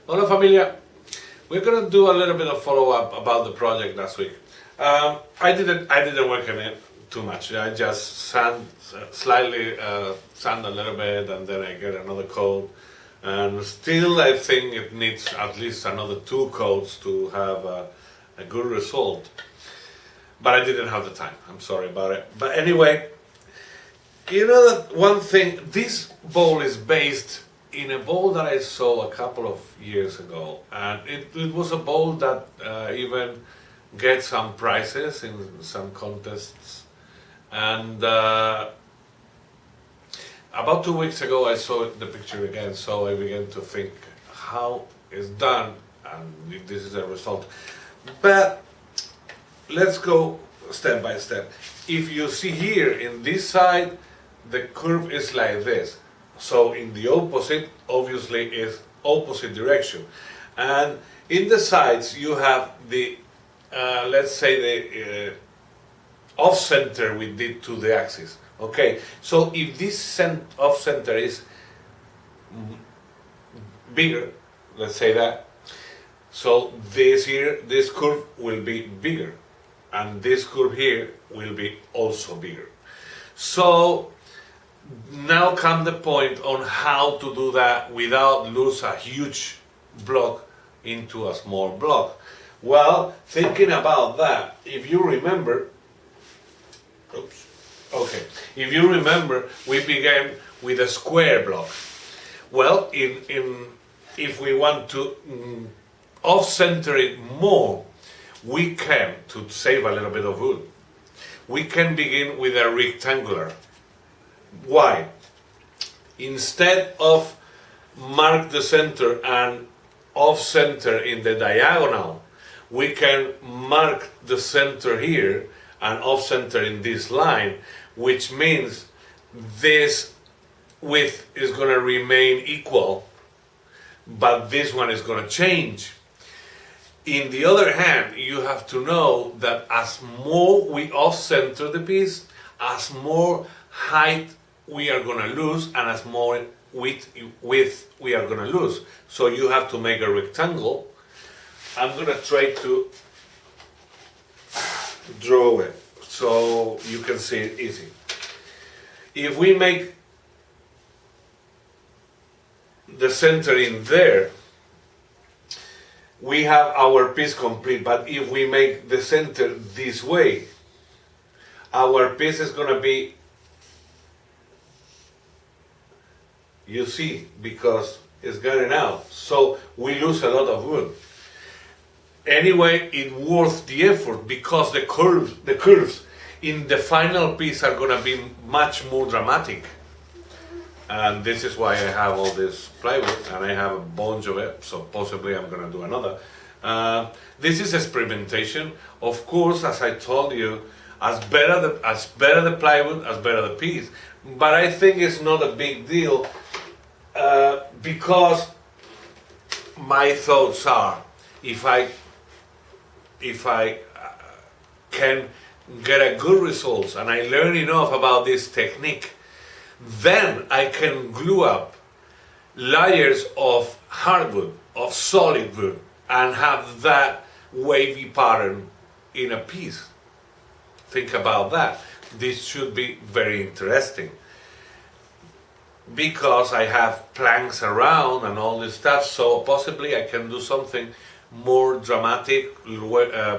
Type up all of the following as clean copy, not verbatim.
Hola familia, we're gonna do a little bit of follow-up about the project last week. I didn't work on it too much. I just slightly sand a little bit, and then I get another coat. And still, I think it needs at least another 2 coats to have a good result. But I didn't have the time. I'm sorry about it. But anyway, you know that one thing. This bowl is based in a bowl that I saw a couple of years ago, and it was a bowl that even gets some prizes in some contests. And about 2 weeks ago, I saw the picture again, so I began to think how it's done, and this is a result. But let's go step by step. If you see here in this side, the curve is like this. So in the opposite, obviously, is opposite direction. And in the sides, you have the, let's say, the off-center we did to the axis. Okay, so if this off-center is bigger, let's say that, so this here, this curve will be bigger, and this curve here will be also bigger. So now comes the point on how to do that without lose a huge block into a small block. Well, thinking about that, if you remember, if you remember, we began with a square block. Well, if we want to off-center it more, we can, to save a little bit of wood, we can begin with a rectangular. Why? Instead of mark the center and off-center in the diagonal, we can mark the center here and off-center in this line, which means this width is going to remain equal, but this one is going to change. In the other hand, you have to know that as more we off-center the piece, as more height we are going to lose, and as more width we are going to lose. So you have to make a rectangle. I'm going to try to draw it so you can see it easy. If we make the center in there, we have our piece complete. But if we make the center this way, our piece is going to be, you see, because it's getting out. So we lose a lot of wood. Anyway, it's worth the effort because the curves in the final piece are going to be much more dramatic. And this is why I have all this plywood, and I have a bunch of it, so possibly I'm going to do another. This is experimentation. Of course, as I told you, as better the plywood, as better the piece. But I think it's not a big deal because my thoughts are, if I can get a good results and I learn enough about this technique, then I can glue up layers of hardwood, of solid wood, and have that wavy pattern in a piece. Think about that. This should be very interesting because I have planks around and all this stuff, so possibly I can do something more dramatic,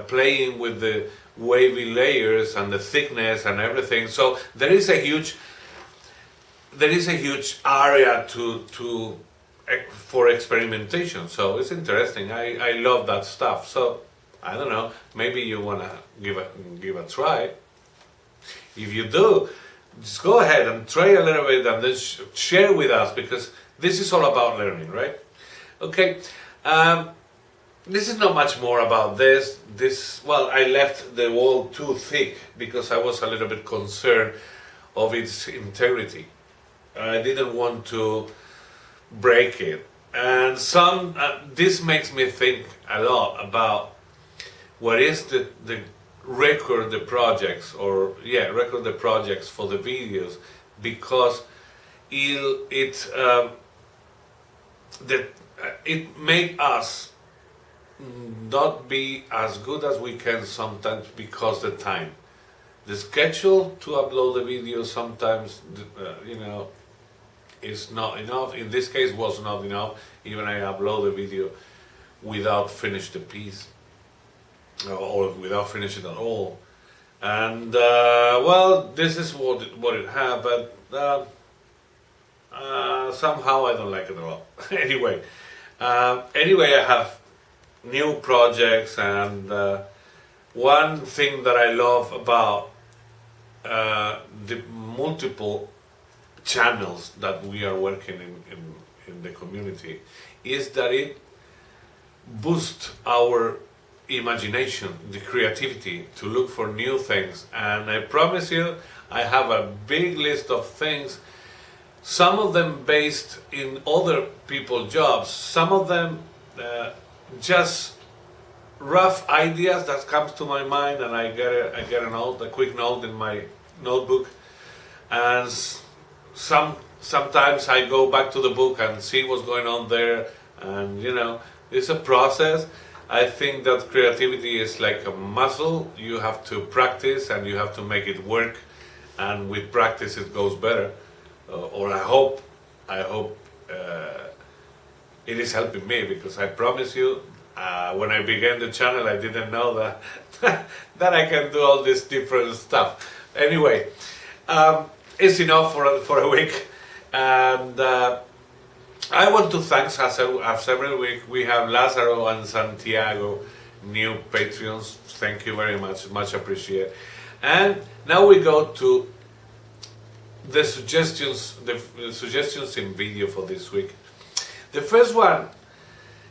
playing with the wavy layers and the thickness and everything. So there is a huge area for experimentation. So it's interesting. I love that stuff. So I don't know. Maybe you wanna give a try. If you do, just go ahead and try a little bit and then share with us, because this is all about learning, right? Okay. This is not much more about this. Well, I left the wall too thick because I was a little bit concerned of its integrity. I didn't want to break it. And this makes me think a lot about what is the record the projects for the videos, because it make us not be as good as we can sometimes because the time. The schedule to upload the video sometimes, is not enough. In this case, was not enough. Even I upload the video without finish the piece, or without finish it at all. And well, this is what it had, but somehow I don't like it at all. Anyway, I have new projects, and one thing that I love about the multiple channels that we are working in the community is that it boosts our imagination, the creativity to look for new things. And I promise you, I have a big list of things, some of them based in other people's jobs, some of them just rough ideas that comes to my mind, and I get a quick note in my notebook, and sometimes I go back to the book and see what's going on there, and it's a process. I think that creativity is like a muscle. You have to practice and you have to make it work, and with practice it goes better. Or I hope it is helping me, because I promise you, when I began the channel, I didn't know that that I can do all this different stuff. Anyway, it's enough for a week, and I want to thank, as every week, we have Lazaro and Santiago, new Patreons. Thank you very much, much appreciated. And now we go to the suggestions in video for this week. The first one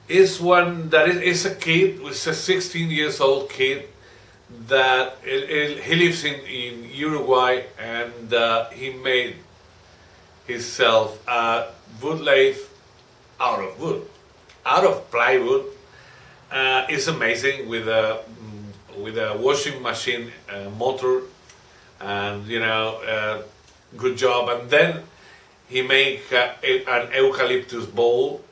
is one that is a kid, it's a 16 years old kid that he lives in Uruguay, and he made himself a wood lathe out of wood, out of plywood. It's amazing, with a washing machine motor, and good job. And then he make an eucalyptus bowl.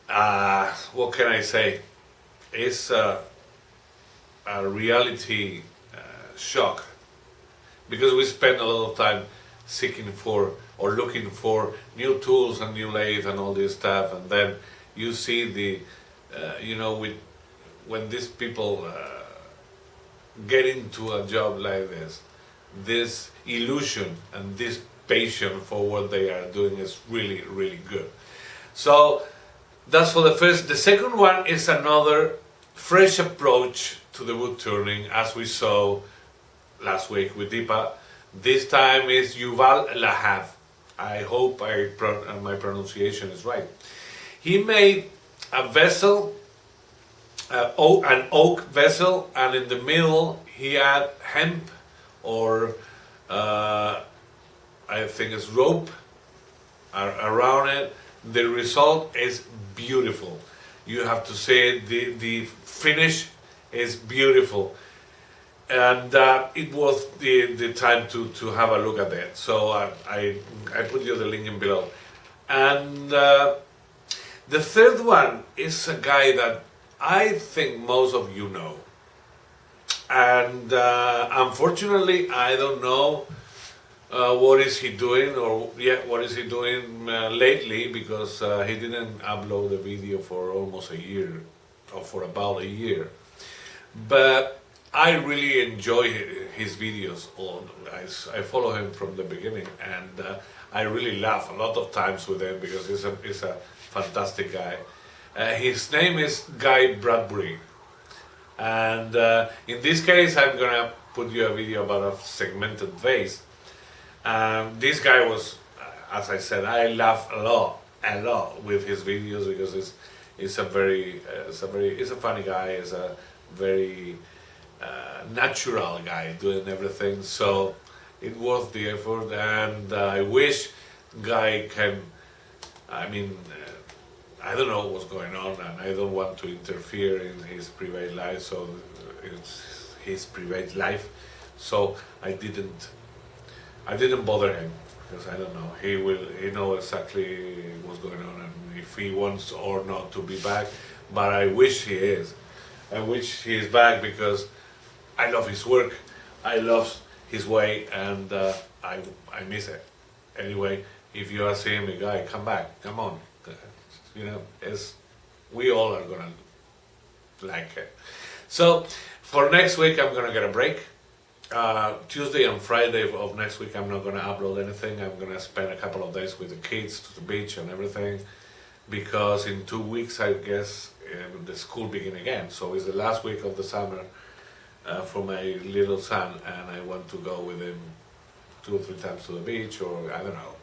What can I say? It's a reality shock, because we spend a lot of time seeking for or looking for new tools and new lathe and all this stuff, and then you see the when these people get into a job like this illusion and this passion for what they are doing is really, really good. So that's for the first. The second one is another fresh approach to the wood turning, as we saw last week with Deepa. This time is Yuval Lahav. I hope my pronunciation is right. He made a vessel, an oak vessel, and in the middle he had hemp, or I think it's rope around it. The result is beautiful. You have to say the finish is beautiful, and it was the time to have a look at that. So I put you the link in below. And the third one is a guy that I think most of you know, and unfortunately I don't know what is he doing, what is he doing lately, because he didn't upload a video for almost a year, or for about a year. But I really enjoy his videos. I follow him from the beginning, and I really laugh a lot of times with him, because he's a fantastic guy. His name is Guy Bradbury, and in this case I'm gonna put you a video about a segmented vase. This guy was, as I said, I laugh a lot with his videos, because he's a funny guy. He's a very natural guy doing everything. So it was the effort, and I wish Guy can. I don't know what's going on, and I don't want to interfere in his private life. So it's his private life. So I didn't bother him. because I don't know. He knows exactly what's going on and if he wants or not to be back. But I wish he is. I wish he is back because I love his work. I love his way, and I miss it. Anyway, if you are seeing me, guy, come back. Come on. You know, we all are gonna like it. So for next week, I'm gonna get a break. Tuesday and Friday of next week, I'm not gonna upload anything. I'm gonna spend a couple of days with the kids to the beach and everything, because in 2 weeks, I guess, the school begin again. So it's the last week of the summer for my little son, and I want to go with him 2 or 3 times to the beach, or I don't know,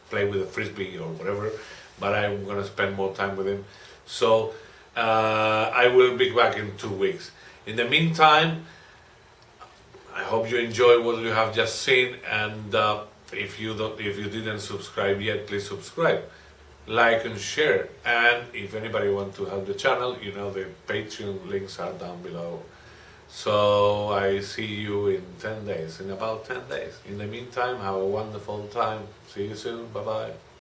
play with a frisbee or whatever. But I'm gonna spend more time with him. So I will be back in 2 weeks. In the meantime, I hope you enjoy what you have just seen, and if you didn't subscribe yet, please subscribe, like and share. And if anybody wants to help the channel, you know the Patreon links are down below. So I see you in 10 days, in about 10 days. In the meantime, have a wonderful time. See you soon. Bye bye.